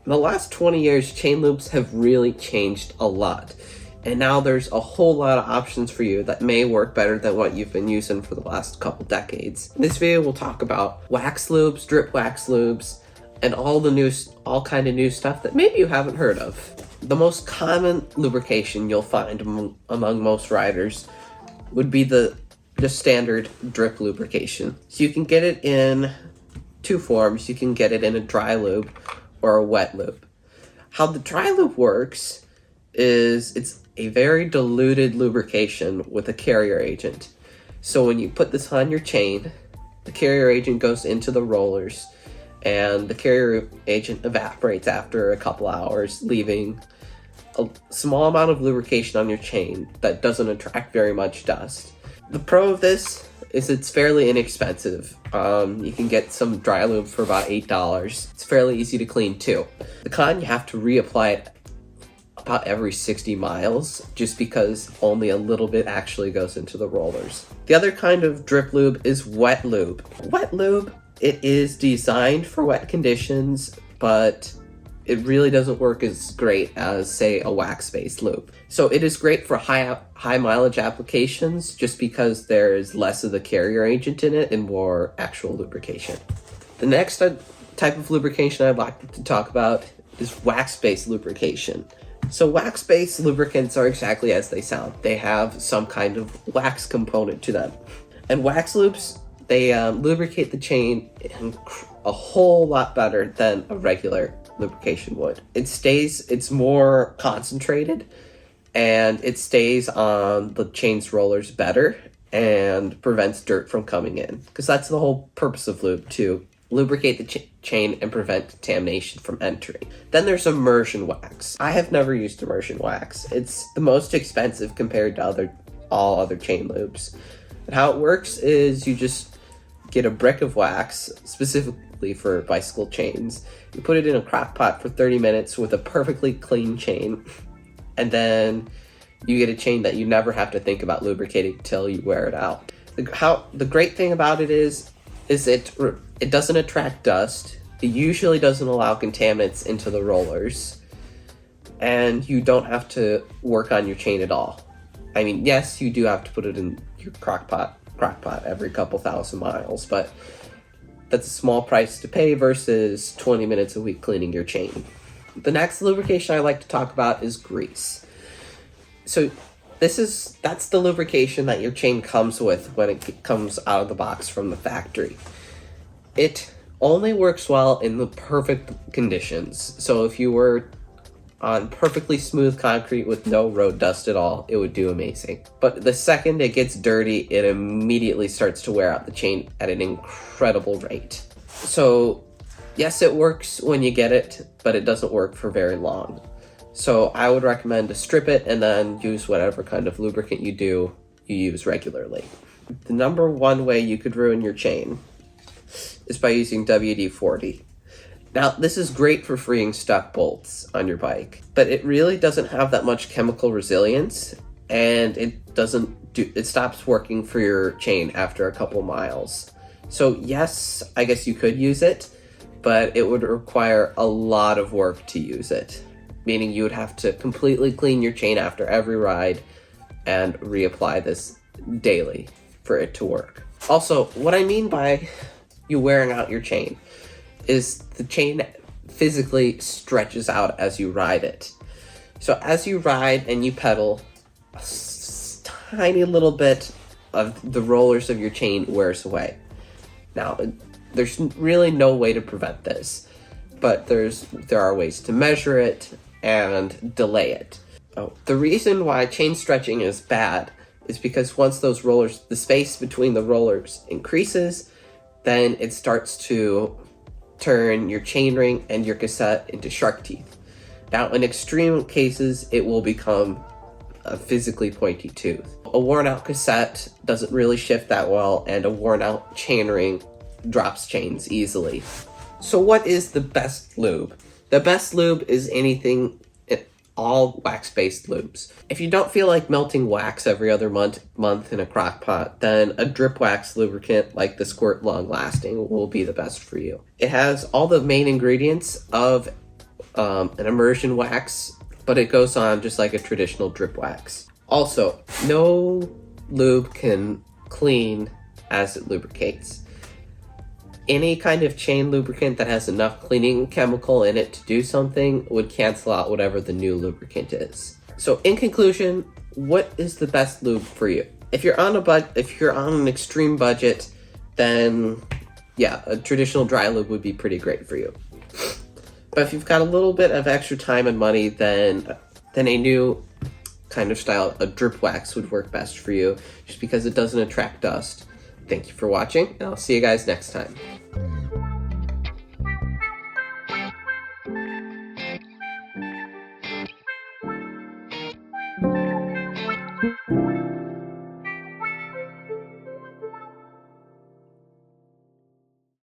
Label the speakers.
Speaker 1: In the last 20 years, chain lubes have really changed a lot. And now there's a whole lot of options for you that may work better than what you've been using for the last couple decades. In this video, we'll talk about wax lubes, drip wax lubes, and all kind of new stuff that maybe you haven't heard of. The most common lubrication you'll find among most riders would be the standard drip lubrication. So you can get it in two forms. You can get it in a dry lube or a wet lube. How the dry lube works is it's a very diluted lubrication with a carrier agent. So when you put this on your chain, the carrier agent goes into the rollers and the carrier agent evaporates after a couple hours, leaving a small amount of lubrication on your chain that doesn't attract very much dust. The pro of this is it's fairly inexpensive. You can get some dry lube for about $8. It's fairly easy to clean too. The con, you have to reapply it about every 60 miles just because only a little bit actually goes into the rollers. The other kind of drip lube is wet lube. Wet lube, it is designed for wet conditions, but it really doesn't work as great as, say, a wax-based lube. So it is great for high mileage applications just because there's less of the carrier agent in it and more actual lubrication. The next type of lubrication I'd like to talk about is wax-based lubrication. So wax-based lubricants are exactly as they sound. They have some kind of wax component to them. And wax lubes, they lubricate the chain a whole lot better than a regular lubrication would. It's more concentrated and it stays on the chain's rollers better and prevents dirt from coming in, because that's the whole purpose of lube, to lubricate the chain and prevent contamination from entering. Then there's immersion wax. I have never used immersion wax. It's the most expensive compared to all other chain lubes. And how it works is you just get a brick of wax, specifically for bicycle chains. You put it in a crock pot for 30 minutes with a perfectly clean chain, and then you get a chain that you never have to think about lubricating until you wear it out. The great thing about it is it doesn't attract dust. It usually doesn't allow contaminants into the rollers, and you don't have to work on your chain at all. I mean, yes, you do have to put it in your crock pot every couple thousand miles, but that's a small price to pay versus 20 minutes a week cleaning your chain. The next lubrication I like to talk about is grease. So that's the lubrication that your chain comes with when it comes out of the box from the factory. It only works well in the perfect conditions. So if you were on perfectly smooth concrete with no road dust at all, it would do amazing. But the second it gets dirty, it immediately starts to wear out the chain at an incredible rate. So yes, it works when you get it, but it doesn't work for very long. So I would recommend to strip it and then use whatever kind of lubricant you use regularly. The number one way you could ruin your chain is by using WD-40. Now, this is great for freeing stuck bolts on your bike, but it really doesn't have that much chemical resilience, and it stops working for your chain after a couple miles. So yes, I guess you could use it, but it would require a lot of work to use it, meaning you would have to completely clean your chain after every ride and reapply this daily for it to work. Also, what I mean by you wearing out your chain is the chain physically stretches out as you ride it. So as you ride and you pedal, a tiny little bit of the rollers of your chain wears away. Now, there's really no way to prevent this, but there are ways to measure it and delay it. The reason why chain stretching is bad is because once those rollers, the space between the rollers increases, then it starts to turn your chainring and your cassette into shark teeth. Now, in extreme cases, it will become a physically pointy tooth. A worn out cassette doesn't really shift that well, and a worn out chainring drops chains easily. So what is the best lube? The best lube is all wax-based lubes. If you don't feel like melting wax every other month in a crock pot, then a drip wax lubricant like the Squirt Long Lasting will be the best for you. It has all the main ingredients of an immersion wax, but it goes on just like a traditional drip wax. Also, no lube can clean as it lubricates. Any kind of chain lubricant that has enough cleaning chemical in it to do something would cancel out whatever the new lubricant is. So in conclusion, what is the best lube for you? If you're on an extreme budget, then yeah, a traditional dry lube would be pretty great for you. But if you've got a little bit of extra time and money, then a new kind of style, a drip wax, would work best for you, just because it doesn't attract dust. Thank you for watching, and I'll see you guys next time.